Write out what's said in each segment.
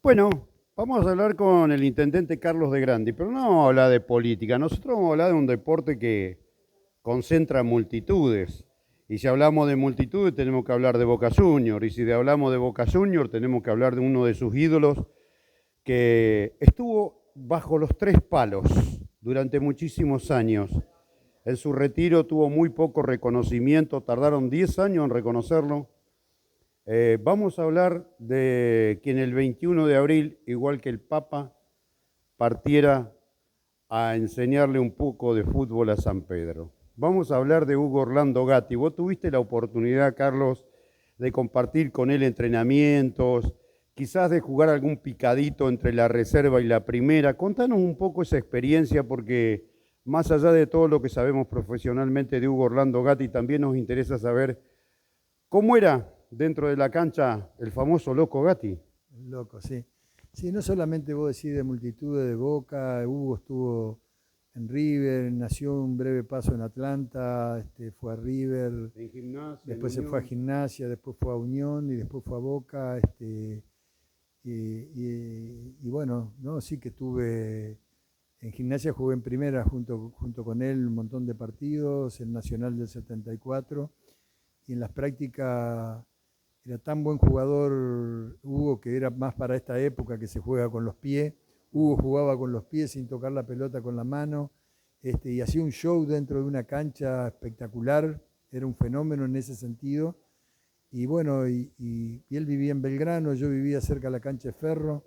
Bueno, vamos a hablar con el intendente Carlos de Grandi, pero no vamos a hablar de política. Nosotros vamos a hablar de un deporte que concentra multitudes. Y si hablamos de multitudes, tenemos que hablar de Boca Juniors. Y si hablamos de Boca Juniors, tenemos que hablar de uno de sus ídolos que estuvo bajo los tres palos durante muchísimos años. En su retiro tuvo muy poco reconocimiento, tardaron 10 años en reconocerlo. Vamos a hablar de quien el 21 de abril, igual que el Papa, partiera a enseñarle un poco de fútbol a San Pedro. Vamos a hablar de Hugo Orlando Gatti. Vos tuviste la oportunidad, Carlos, de compartir con él entrenamientos, quizás de jugar algún picadito entre la reserva y la primera. Contanos un poco esa experiencia porque más allá de todo lo que sabemos profesionalmente de Hugo Orlando Gatti, también nos interesa saber cómo era dentro de la cancha el famoso Loco Gatti. Loco, sí. Sí, no solamente vos decís de multitudes de Boca, Hugo estuvo en River, nació un breve paso en Atlanta, fue a River, En gimnasia, en después se fue a Unión. Gimnasia, después fue a Unión y después fue a Boca. Y bueno, no, sí que tuve, en Gimnasia jugué en primera junto con él un montón de partidos, el Nacional del 74, y en las prácticas era tan buen jugador Hugo que era más para esta época que se juega con los pies. Hugo jugaba con los pies sin tocar la pelota con la mano, y hacía un show dentro de una cancha espectacular, era un fenómeno en ese sentido. Y bueno, y él vivía en Belgrano, yo vivía cerca de la cancha de Ferro,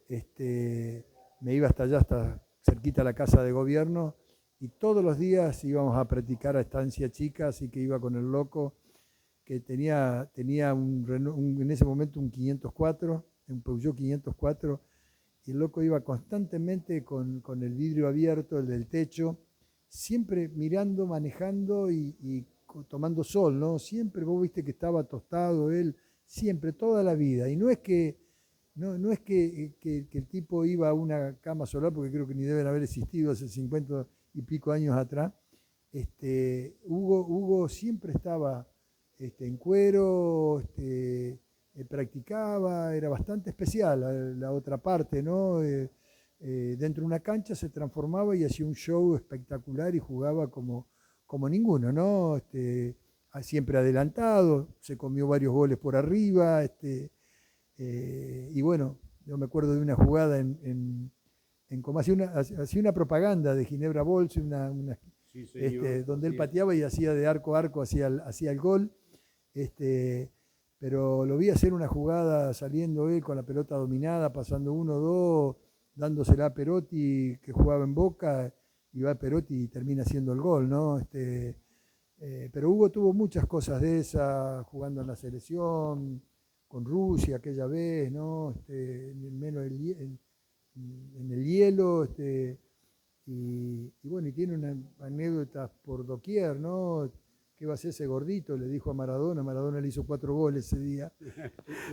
me iba hasta allá, hasta cerquita a la casa de gobierno, y todos los días íbamos a practicar a Estancia Chica, así que iba con el loco, que tenía en ese momento un 504, un Peugeot 504, y el loco iba constantemente con el vidrio abierto, el del techo, siempre mirando, manejando y tomando sol, ¿no? Siempre vos viste que estaba tostado él, siempre, toda la vida. Y no es que el tipo iba a una cama solar, porque creo que ni deben haber existido hace 50 y pico años atrás. Hugo siempre estaba en cuero, practicaba, era bastante especial la otra parte, ¿no? Dentro de una cancha se transformaba y hacía un show espectacular y jugaba como ninguno, ¿no? Siempre adelantado, se comió varios goles por arriba, y bueno, yo me acuerdo de una jugada en como hacía una propaganda de Ginebra Bols, Sí, señor, donde él así es. pateaba y hacía de arco a arco, hacía el gol. este, pero lo vi hacer una jugada saliendo él con la pelota dominada, pasando uno o dos, dándosela a Perotti, que jugaba en Boca, y va Perotti y termina haciendo el gol, ¿no? Pero Hugo tuvo muchas cosas de esas, jugando en la selección, con Rusia aquella vez, ¿no? Menos en el hielo, y bueno, y tiene una anécdota por doquier, ¿no? ¿Qué va a hacer ese gordito? Le dijo a Maradona. Maradona le hizo 4 goles ese día,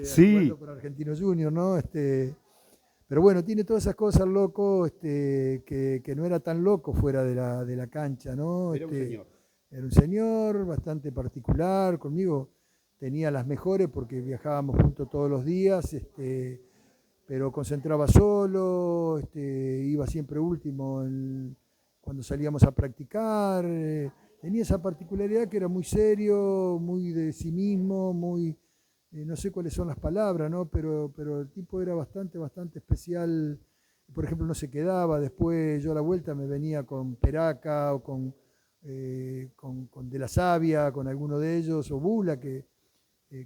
Sí, jugando por Argentino Junior, ¿no? Pero bueno, tiene todas esas cosas, loco, que no era tan loco fuera de la cancha, ¿no? era un señor. Era un señor bastante particular, conmigo tenía las mejores porque viajábamos juntos todos los días, pero concentraba solo, iba siempre último cuando salíamos a practicar. Tenía esa particularidad que era muy serio, muy de sí mismo, muy, no sé cuáles son las palabras, ¿no? Pero el tipo era bastante especial. Por ejemplo, no se quedaba, después yo a la vuelta me venía con Peraca o con De la Sabia, con alguno de ellos, o Bula, que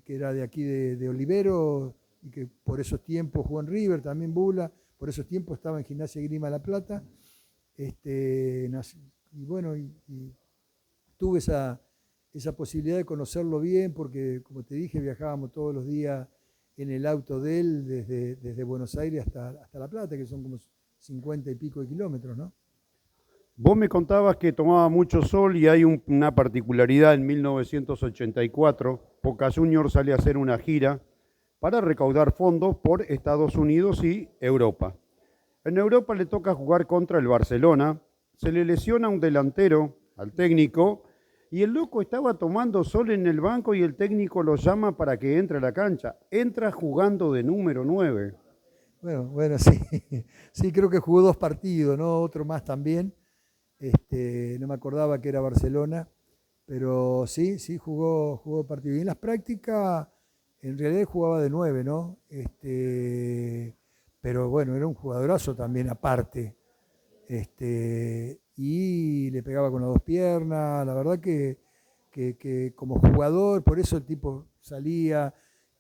era de aquí de Olivero, y que por esos tiempos jugó en River, también Bula, por esos tiempos estaba en Gimnasia y Grima La Plata. Y bueno, y tuve esa posibilidad de conocerlo bien, porque como te dije, viajábamos todos los días en el auto de él desde Buenos Aires hasta La Plata, que son como 50 y pico de kilómetros, ¿no? Vos me contabas que tomaba mucho sol y hay una particularidad en 1984. Boca Juniors sale a hacer una gira para recaudar fondos por Estados Unidos y Europa. En Europa le toca jugar contra el Barcelona, se le lesiona un delantero al técnico y el loco estaba tomando sol en el banco y el técnico lo llama para que entre a la cancha. Entra jugando de número 9. Bueno, sí, sí, creo que jugó 2 partidos, ¿no? Otro más también. No me acordaba que era Barcelona, pero sí, sí, jugó partido. Y en las prácticas, en realidad jugaba de 9, ¿no? Pero bueno, era un jugadorazo también aparte. Y le pegaba con las 2 piernas. La verdad que como jugador, por eso el tipo salía.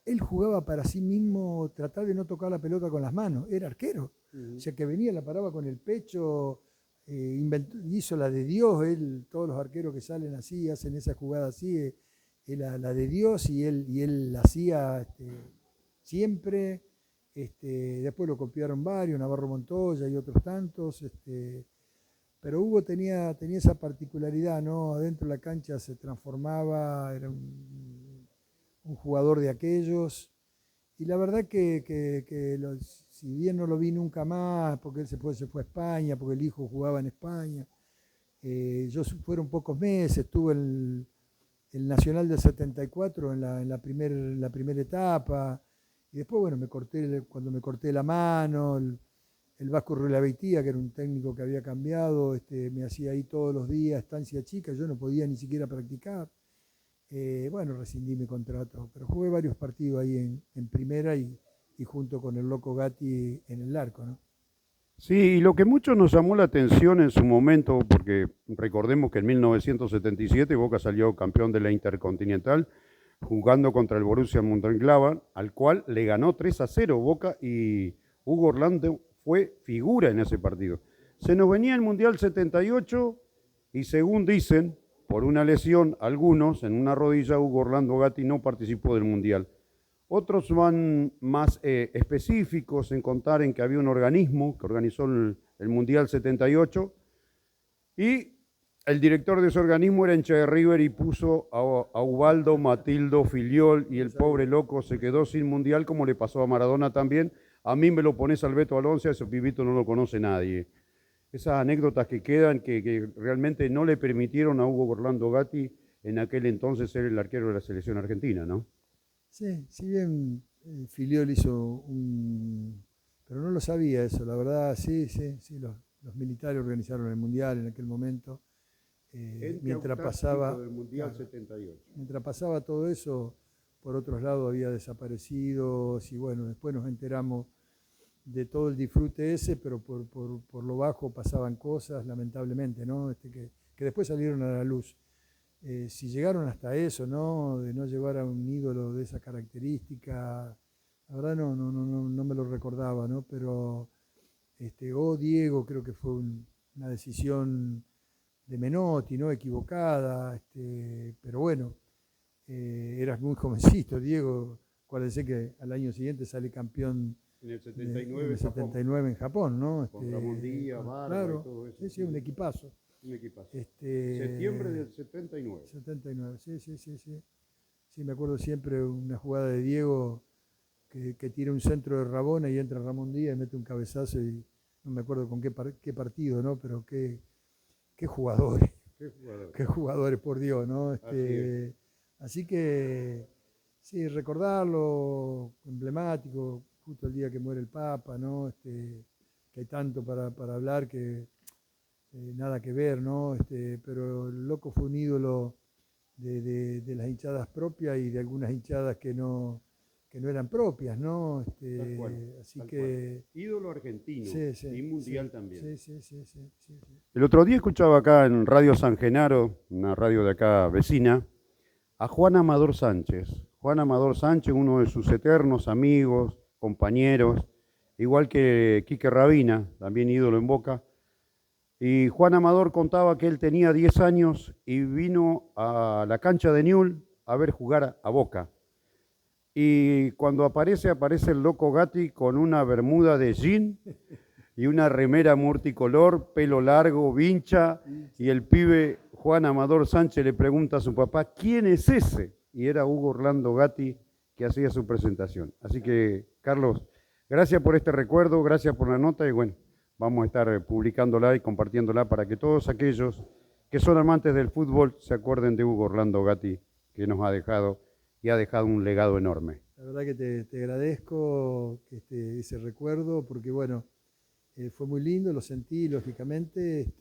Él jugaba para sí mismo, tratar de no tocar la pelota con las manos. Era arquero. O sea que venía, la paraba con el pecho, hizo la de Dios. Todos los arqueros que salen así, hacen esa jugada así, la de Dios, y él la hacía siempre. Después lo copiaron varios, Navarro Montoya y otros tantos. Pero Hugo tenía esa particularidad, ¿no? Adentro de la cancha se transformaba, era un jugador de aquellos. Y la verdad que si bien no lo vi nunca más, porque él se fue a España, porque el hijo jugaba en España, fueron pocos meses, estuve en el Nacional del 74 en la primera etapa, y después, bueno, cuando me corté la mano, el Vasco Ruelabeitía, que era un técnico que había cambiado, me hacía ahí todos los días, estancia chica, yo no podía ni siquiera practicar. Bueno, rescindí mi contrato, pero jugué varios partidos ahí en primera y junto con el Loco Gatti en el arco, ¿no? Sí, y lo que mucho nos llamó la atención en su momento, porque recordemos que en 1977 Boca salió campeón de la Intercontinental jugando contra el Borussia Mönchengladbach, al cual le ganó 3-0 Boca y Hugo Orlando fue figura en ese partido. Se nos venía el Mundial 78 y según dicen, por una lesión, algunos en una rodilla, Hugo Orlando Gatti no participó del Mundial. Otros van más específicos en contar en que había un organismo que organizó el Mundial 78 y el director de ese organismo era hincha de River y puso a Ubaldo Matildo Filiol y el pobre loco se quedó sin Mundial como le pasó a Maradona también. A mí me lo pones al Beto Alonso, a ese pibito no lo conoce nadie. Esas anécdotas que quedan que realmente no le permitieron a Hugo Orlando Gatti en aquel entonces ser el arquero de la selección argentina, ¿no? Sí, si bien Filiol hizo pero no lo sabía eso, la verdad, sí, sí, sí, los militares organizaron el Mundial en aquel momento. Mientras pasaba, del Mundial claro, 78. mientras pasaba todo eso, por otros lados había desaparecidos y bueno, después nos enteramos de todo el disfrute ese, pero por lo bajo pasaban cosas, lamentablemente, ¿no? Que después salieron a la luz. Si llegaron hasta eso, ¿no? De no llevar a un ídolo de esa característica, la verdad no me lo recordaba, ¿no? Pero Diego creo que fue una decisión de Menotti, ¿no? Equivocada, pero bueno, eras muy jovencito, Diego. Acuérdense que al año siguiente sale campeón En el en 79 el 79 en Japón, ¿no? con Ramón Díaz, Barba Claro, y todo eso. sí, sí, un equipazo. Un equipazo. Septiembre Este, del 79. 79, sí, sí, sí, sí. Sí, me acuerdo siempre una jugada de Diego que tira un centro de Rabona y entra Ramón Díaz y mete un cabezazo y no me acuerdo con qué partido, ¿no? Pero qué jugadores, Qué jugador. qué jugadores, por Dios, ¿no? Así que, sí, recordarlo, emblemático, justo el día que muere el Papa, ¿no? Que hay tanto para hablar que nada que ver, ¿no? Pero el loco fue un ídolo de las hinchadas propias y de algunas hinchadas que no eran propias, ¿no? Tal cual, Así tal que... cual. Ídolo argentino Sí, sí, y mundial sí, también. sí, sí, sí, sí, sí, sí. El otro día escuchaba acá en Radio San Genaro, una radio de acá vecina, a Juan Amador Sánchez. Juan Amador Sánchez, uno de sus eternos amigos, compañeros, igual que Quique Rabina, también ídolo en Boca. Y Juan Amador contaba que él tenía 10 años y vino a la cancha de Newell a ver jugar a Boca. Y cuando aparece el loco Gatti con una bermuda de jean y una remera multicolor, pelo largo, vincha, y el pibe Juan Amador Sánchez le pregunta a su papá, ¿quién es ese? Y era Hugo Orlando Gatti que hacía su presentación. Así que, Carlos, gracias por este recuerdo, gracias por la nota y bueno, vamos a estar publicándola y compartiéndola para que todos aquellos que son amantes del fútbol se acuerden de Hugo Orlando Gatti, que nos ha dejado y ha dejado un legado enorme. La verdad que te agradezco ese recuerdo, porque bueno, fue muy lindo, lo sentí lógicamente,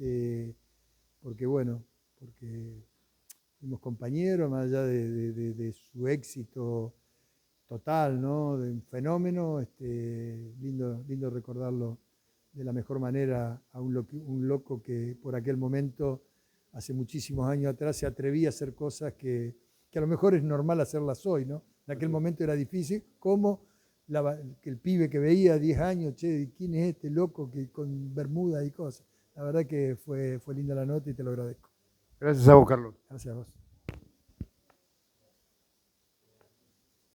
porque bueno, porque fuimos compañeros, más allá de su éxito total, ¿no? De un fenómeno, lindo recordarlo de la mejor manera a un loco que por aquel momento, hace muchísimos años atrás, se atrevía a hacer cosas que a lo mejor es normal hacerlas hoy, ¿no? En aquel momento era difícil, como que el pibe que veía a 10 años, che, ¿quién es este loco que con bermuda y cosas? La verdad que fue linda la nota y te lo agradezco. Gracias a vos, Carlos. Gracias a vos.